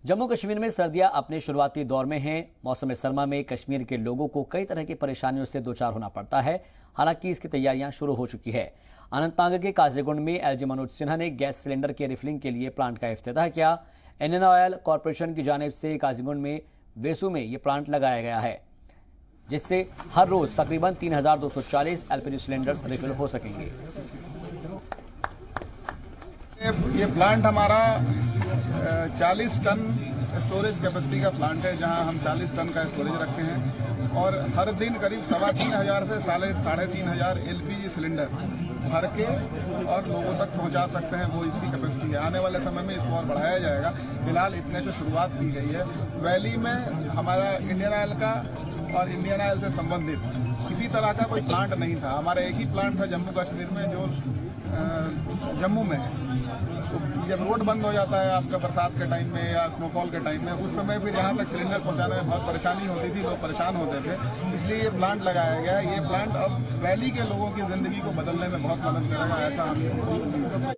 जम्मू कश्मीर में सर्दियां अपने शुरुआती दौर में हैं। मौसम सरमा में कश्मीर के लोगों को कई तरह की परेशानियों से दो चार होना पड़ता है। हालांकि इसकी तैयारियां शुरू हो चुकी है। अनंतनाग के काजीगुंड में एलजी मनोज सिन्हा ने गैस सिलेंडर के रिफिलिंग के लिए प्लांट का इफ्तिताह किया। इंडियन ऑयल कॉरपोरेशन की जानिब से काजीगुंड में वेसू में ये प्लांट लगाया गया है, जिससे हर रोज तकरीबन 3240 एलपीजी सिलेंडर्स रिफिल हो सकेंगे। ये प्लांट हमारा 40 टन स्टोरेज कैपेसिटी का प्लांट है, जहां हम 40 टन का स्टोरेज रखते हैं और हर दिन करीब 3,500 से 3,500 एलपीजी सिलेंडर भर के और लोगों तक पहुंचा सकते हैं। वो इसकी कैपेसिटी है। आने वाले समय में इसको और बढ़ाया जाएगा। फिलहाल इतने से शुरुआत की गई है। वैली में हमारा इंडियन ऑयल का और इंडियन ऑयल से संबंधित किसी तरह का कोई प्लांट नहीं था। हमारा एक ही प्लांट था जम्मू कश्मीर में, जो जम्मू में है। तो जब रोड बंद हो जाता है आपका बरसात के टाइम में या स्नोफॉल के टाइम में, उस समय फिर यहाँ तक सिलेंडर पहुँचाने में बहुत परेशानी होती थी, लोग परेशान होते थे। इसलिए ये प्लांट लगाया गया है। ये प्लांट अब वैली के लोगों की ज़िंदगी को बदलने में बहुत मदद करेगा, ऐसा हम